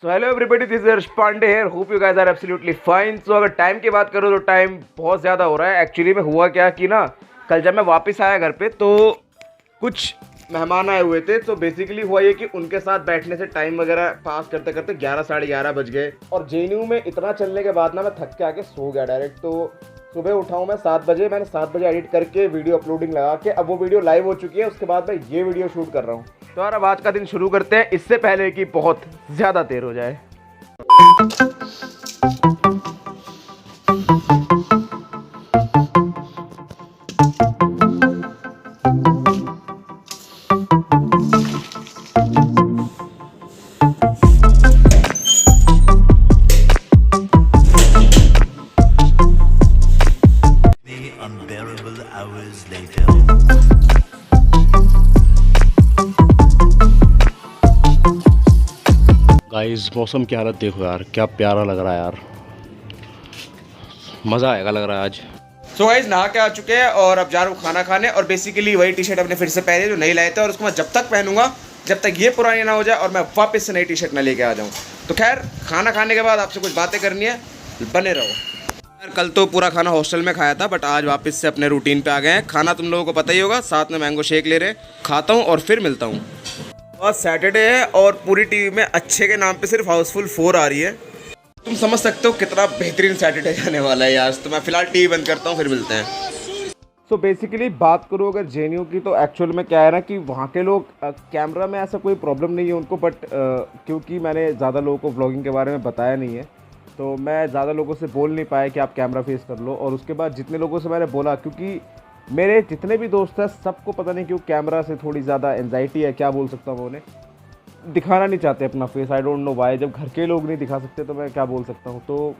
So hello everybody, this is Harsh Pandey here. Hope you guys are absolutely fine. So अगर time की बात करो तो टाइम बहुत ज़्यादा हो रहा है। एक्चुअली में हुआ क्या कि ना, कल जब मैं वापस आया घर पे तो कुछ मेहमान आए हुए थे। तो बेसिकली हुआ ये कि उनके साथ बैठने से टाइम वगैरह पास करते करते 11 साढ़े 11 बज गए। और जेएनयू में इतना चलने के बाद ना मैं थक के आके सो गया डायरेक्ट। तो सुबह उठा हूँ मैं 7 बजे। मैंने 7 बजे एडिट करके वीडियो अपलोडिंग लगा के अब वो वीडियो लाइव हो चुकी है। उसके बाद मैं ये वीडियो शूट कर रहा हूँ। तो यार अब आज का दिन शुरू करते हैं, इससे पहले कि बहुत ज़्यादा देर हो जाए। Unbearable hours later. गाइस मौसम की हालत देखो यार, क्या प्यारा लग रहा है यार, मज़ा आएगा लग रहा है आज। सो गाइस नहा के आ चुके हैं और अब जा रहा हूँ खाना खाने। और बेसिकली वही टी शर्ट अपने फिर से पहने जो नहीं लाए थे, और उसको मैं जब तक पहनूंगा जब तक ये पुरानी ना हो जाए और मैं वापस से नई टी शर्ट ना लेके आ जाऊँ। तो खैर खाना खाने के बाद आपसे कुछ बातें करनी है, बने रहो यार। कल तो पूरा खाना हॉस्टल में खाया था, बट आज वापस से अपने रूटीन पे आ गए हैं। खाना तुम लोगों को पता ही होगा, साथ में मैंगो शेक ले रहे, खाता हूँ और फिर मिलता हूँ। आज सैटरडे है और पूरी टीवी में अच्छे के नाम पे सिर्फ हाउसफुल 4 आ रही है। तुम समझ सकते हो कितना बेहतरीन सैटरडे जाने वाला है यार। तो मैं फिलहाल टीवी बंद करता हूँ, फिर मिलते हैं। सो बेसिकली बात करूँ अगर जेएनयू की, तो एक्चुअल में क्या है ना कि वहाँ के लोग कैमरा में ऐसा कोई प्रॉब्लम नहीं है उनको, बट क्योंकि मैंने ज़्यादा लोगों को व्लॉगिंग के बारे में बताया नहीं है, तो मैं ज़्यादा लोगों से बोल नहीं पाया कि आप कैमरा फेस कर लो। और उसके बाद जितने लोगों से मैंने बोला, क्योंकि मेरे जितने भी दोस्त हैं सबको पता नहीं क्यों कैमरा से थोड़ी ज़्यादा एंजाइटी है, क्या बोल सकता हूँ, उन्हें दिखाना नहीं चाहते अपना face. I don't know why. जब घर के लोग नहीं दिखा सकते तो मैं क्या बोल सकता हूँ। तो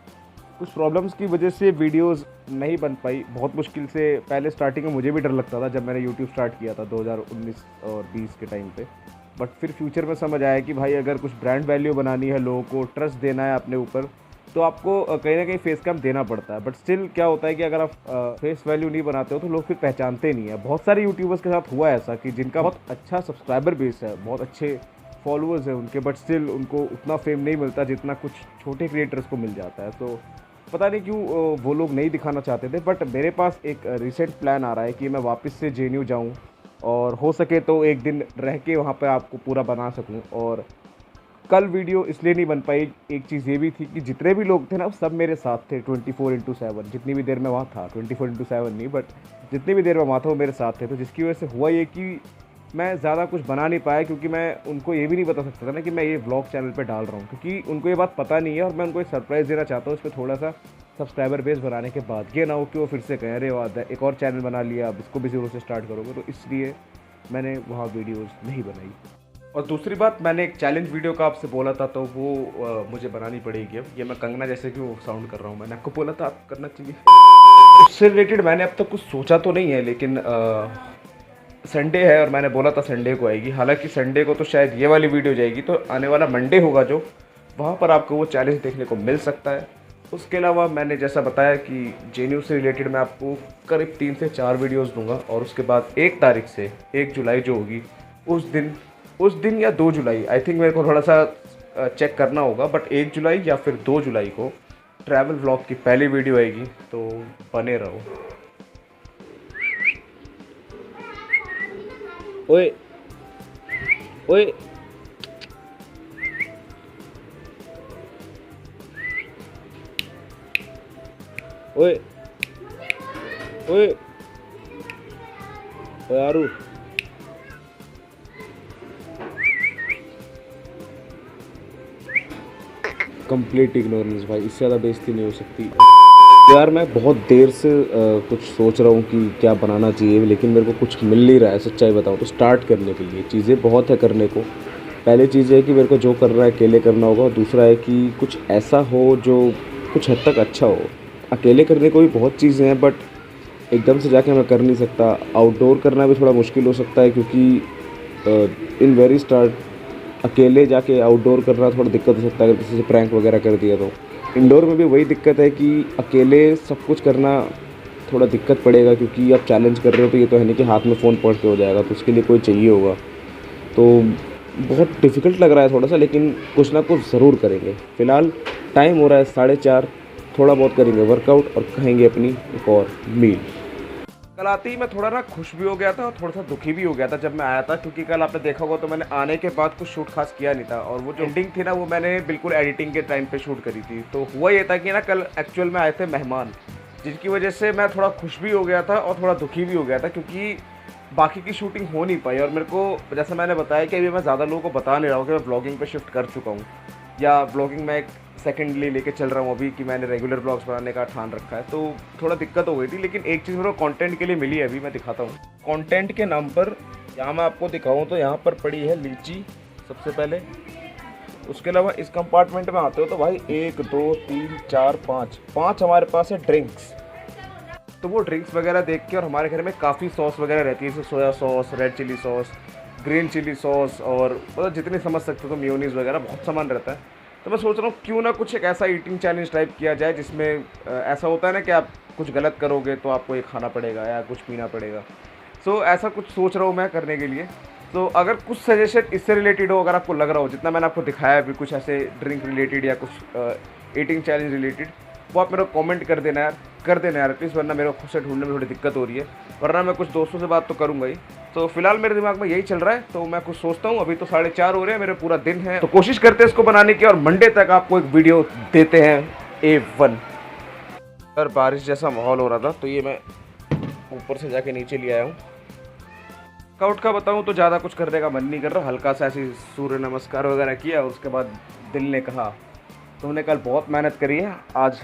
कुछ प्रॉब्लम्स की वजह से वीडियोस नहीं बन पाई, बहुत मुश्किल से। पहले स्टार्टिंग में मुझे भी डर लगता था जब मैंने यूट्यूब स्टार्ट किया था 2019 और 20 के टाइम पे, बट फिर फ्यूचर में समझ आया कि भाई अगर कुछ ब्रांड वैल्यू बनानी है, लोगों को ट्रस्ट देना है अपने ऊपर, तो आपको कहीं ना कहीं फेस कैम देना पड़ता है। बट स्टिल क्या होता है कि अगर आप फेस वैल्यू नहीं बनाते हो तो लोग फिर पहचानते नहीं है। बहुत सारे यूट्यूबर्स के साथ हुआ है ऐसा कि जिनका बहुत अच्छा सब्सक्राइबर बेस है, बहुत अच्छे फॉलोअर्स हैं उनके, बट स्टिल उनको उतना फेम नहीं मिलता जितना कुछ छोटे क्रिएटर्स को मिल जाता है। तो पता नहीं क्यों वो लोग नहीं दिखाना चाहते थे। बट मेरे पास एक रिसेंट प्लान आ रहा है कि मैं वापस से जेएनयू जाऊँ और हो सके तो एक दिन रह के वहाँ पर आपको पूरा बना सकूँ। और कल वीडियो इसलिए नहीं बन पाई, एक चीज़ ये भी थी कि जितने भी लोग थे ना सब मेरे साथ थे 24/7। जितनी भी देर मैं वहाँ था, 24/7 नहीं, बट जितनी भी देर मैं वहाँ था वो मेरे साथ थे। तो जिसकी वजह से हुआ ये कि मैं ज़्यादा कुछ बना नहीं पाया, क्योंकि मैं उनको ये भी नहीं बता सकता था ना कि मैं ये व्लॉग चैनल पे डाल रहा हूँ, क्योंकि उनको ये बात पता नहीं है। और मैं उनको एक सरप्राइज़ देना चाहता हूँ इस पर थोड़ा सा सब्सक्राइबर बेस बनाने के बाद। ये ना हो कि वो फिर से कहें अरे वाह एक और चैनल बना लिया, अब इसको भी ज़ीरो से स्टार्ट करोगे। तो इसलिए मैंने वहाँ वीडियोज़ नहीं बनाई। और दूसरी बात, मैंने एक चैलेंज वीडियो का आपसे बोला था, तो वो मुझे बनानी पड़ेगी। अब ये मैं कंगना जैसे कि वो साउंड कर रहा हूँ, मैंने आपको बोला था आप करना चाहिए। उससे रिलेटेड मैंने अब तक कुछ सोचा तो नहीं है, लेकिन संडे है और मैंने बोला था संडे को आएगी। हालांकि संडे को तो शायद ये वाली वीडियो जाएगी, तो आने वाला मंडे होगा जो, वहाँ पर आपको वो चैलेंज देखने को मिल सकता है। उसके अलावा मैंने जैसा बताया कि जेएनयू से रिलेटेड मैं आपको करीब 3 से 4 वीडियोज़ दूँगा। और उसके बाद 1 तारीख से 1 जुलाई जो होगी उस दिन या 2 जुलाई, आई थिंक मेरे को थोड़ा सा चेक करना होगा, बट 1 जुलाई या फिर 2 जुलाई को ट्रैवल व्लॉग की पहली वीडियो आएगी। तो बने रहो। ओए ओए ओए ओए यारू, कंप्लीट इग्नोरेंस भाई, इससे ज़्यादा बेइज्जती नहीं हो सकती यार। मैं बहुत देर से कुछ सोच रहा हूँ कि क्या बनाना चाहिए, लेकिन मेरे को कुछ मिल नहीं रहा है सच्चाई बताऊँ तो। स्टार्ट करने के लिए चीज़ें बहुत है करने को। पहली चीज़ है कि मेरे को जो करना है अकेले करना होगा, और दूसरा है कि कुछ ऐसा हो जो कुछ हद तक अच्छा हो। अकेले करने को भी बहुत चीज़ें हैं, बट एकदम से जाके मैं कर नहीं सकता। आउटडोर करना भी थोड़ा मुश्किल हो सकता है, क्योंकि इन वेरी स्टार्ट अकेले जाके आउटडोर करना थोड़ा दिक्कत हो सकता है अगर किसी से प्रैंक वगैरह कर दिया तो। इंडोर में भी वही दिक्कत है कि अकेले सब कुछ करना थोड़ा दिक्कत पड़ेगा, क्योंकि आप चैलेंज कर रहे हो तो ये तो है नहीं कि हाथ में फ़ोन पकड़ के हो जाएगा, तो उसके लिए कोई चाहिए होगा। तो बहुत डिफ़िकल्ट लग रहा है थोड़ा सा, लेकिन कुछ ना कुछ ज़रूर करेंगे। फ़िलहाल टाइम हो रहा है 4:30, थोड़ा बहुत करेंगे वर्कआउट और खाएंगे अपनी एक और मील। कल आते ही मैं थोड़ा ना खुश भी हो गया था और थोड़ा सा दुखी भी हो गया था जब मैं आया था, क्योंकि कल आपने देखा होगा तो मैंने आने के बाद कुछ शूट खास किया नहीं था, और वो जो एंडिंग थी ना वो मैंने बिल्कुल एडिटिंग के टाइम पे शूट करी थी। तो हुआ ये था कि ना कल एक्चुअल में आए थे मेहमान, जिनकी वजह से मैं थोड़ा खुश भी हो गया था और थोड़ा दुखी भी हो गया था, क्योंकि बाकी की शूटिंग हो नहीं पाई। और मेरे को जैसा मैंने बताया कि अभी मैं ज़्यादा लोगों को बता नहीं रहा हूँ कि मैं ब्लॉगिंग पे शिफ्ट कर चुका हूँ, या ब्लॉगिंग में एक सेकेंडली लेके चल रहा हूँ अभी, कि मैंने रेगुलर ब्लॉग्स बनाने का ठान रखा है। तो थोड़ा दिक्कत हो गई थी, लेकिन एक चीज़ मेरे को कंटेंट के लिए मिली है, अभी मैं दिखाता हूँ। कंटेंट के नाम पर यहाँ मैं आपको दिखाऊँ तो यहाँ पर पड़ी है लीची सबसे पहले। उसके अलावा इस कंपार्टमेंट में आते हो तो भाई 1 2 3 4 5 हमारे पास है ड्रिंक्स। तो वो ड्रिंक्स वगैरह देख के, और हमारे घर में काफ़ी सॉस वगैरह रहती है, जैसे soya sauce, red chilli sauce, green chilli sauce, और मतलब जितनी समझ सकते हो तो मेयोनीज़ वगैरह बहुत सामान रहता है। तो मैं सोच रहा हूँ क्यों ना कुछ एक ऐसा ईटिंग चैलेंज टाइप किया जाए जिसमें ऐसा होता है ना कि आप कुछ गलत करोगे तो आपको ये खाना पड़ेगा या कुछ पीना पड़ेगा। सो ऐसा कुछ सोच रहा हूँ मैं करने के लिए। तो अगर कुछ सजेशन इससे रिलेटेड हो, अगर आपको लग रहा हो, जितना मैंने आपको दिखाया अभी कुछ ऐसे ड्रिंक रिलेटेड या कुछ ईटिंग चैलेंज रिलेटेड, वो आप मेरे को कमेंट कर देना यार प्लीज़, वरना मेरे को खुद से ढूंढने में थोड़ी दिक्कत हो रही है, वरना मैं कुछ दोस्तों से बात तो करूँगा ही। तो फिलहाल मेरे दिमाग में यही चल रहा है, तो मैं कुछ सोचता हूँ। अभी तो 4:30 हो रहे हैं, मेरे पूरा दिन है, तो कोशिश करते हैं इसको बनाने की, और मंडे तक आपको एक वीडियो देते हैं A1। अगर बारिश जैसा माहौल हो रहा था तो ये मैं ऊपर से जाके नीचे ले आया हूँ। वर्कआउट का बताऊँ तो ज़्यादा कुछ करने का मन नहीं कर रहा, हल्का सा ऐसे सूर्य नमस्कार वगैरह किया, और उसके बाद दिल ने कहा तुमने कल बहुत मेहनत करी है, आज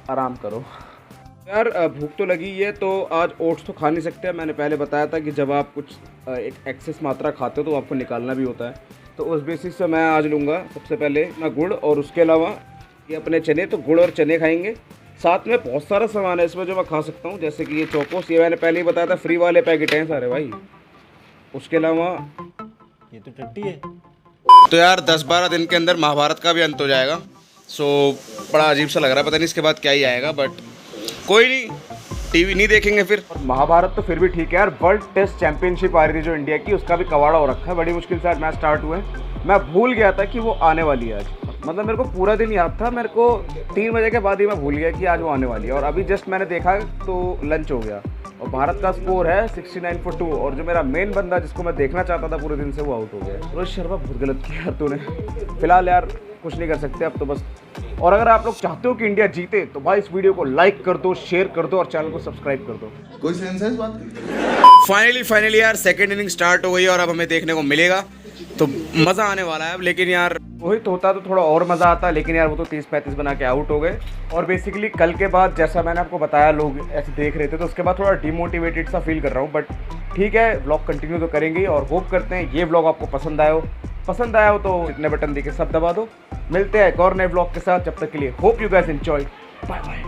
आराम करो। यार भूख तो लगी है, तो आज ओट्स तो खा नहीं सकते। मैंने पहले बताया था कि जब आप कुछ एक एक्सेस मात्रा खाते हो तो आपको निकालना भी होता है, तो उस बेसिस से मैं आज लूँगा सबसे पहले ना गुड़, और उसके अलावा ये अपने चने, तो गुड़ और चने खाएंगे। साथ में बहुत सारा सामान है इसमें जो मैं खा सकता हूँ, जैसे कि ये चोकोस, ये मैंने पहले ही बताया था, फ्री वाले पैकेट हैं सारे भाई। उसके अलावा ये तो टट्टी है। तो यार 10-12 दिन के अंदर महाभारत का भी अंत हो जाएगा। सो बड़ा अजीब सा लग रहा है, पता नहीं इसके बाद क्या ही आएगा, बट कोई नहीं, टीवी नहीं देखेंगे फिर। महाभारत तो फिर भी ठीक है यार। वर्ल्ड टेस्ट चैंपियनशिप आ रही थी जो इंडिया की, उसका भी कवाड़ा हो रखा है, बड़ी मुश्किल से आज मैच स्टार्ट हुए। मैं भूल गया था कि वो आने वाली है आज, मतलब मेरे को पूरा दिन याद था, मेरे को 3 बजे के बाद ही मैं भूल गया कि आज वो आने वाली है, और अभी जस्ट मैंने देखा तो लंच हो गया, और भारत का स्कोर है 69 for 2, और जो मेरा मेन बंदा जिसको मैं देखना चाहता था पूरे दिन से, वो आउट हो गया। रोहित शर्मा बहुत गलत किया तूने। फिलहाल यार कुछ नहीं कर सकते अब तो बस। और अगर आप लोग चाहते हो कि इंडिया जीते तो भाई इस वीडियो को लाइक कर दो, शेयर कर दो, और चैनल को सब्सक्राइब कर दो। कोई सेंस है इस बात की? फाइनली यार सेकंड इनिंग स्टार्ट हो गई, और अब हमें देखने को मिलेगा, तो मज़ा आने वाला है अब। लेकिन यार वही तो होता तो थोड़ा और मज़ा आता, लेकिन यार वो तो 30-35 बना के आउट हो गए। और बेसिकली कल के बाद जैसा मैंने आपको बताया, लोग ऐसे देख रहे थे, तो उसके बाद थोड़ा डिमोटिवेटेड सा फील कर रहा हूँ, बट ठीक है, व्लॉग कंटिन्यू तो करेंगे, और होप करते हैं ये व्लॉग आपको पसंद आया हो तो इतने बटन दिखे सब दबा दो। मिलते हैं एक और नए व्लॉग के साथ, जब तक के लिए hope you guys enjoy, bye bye.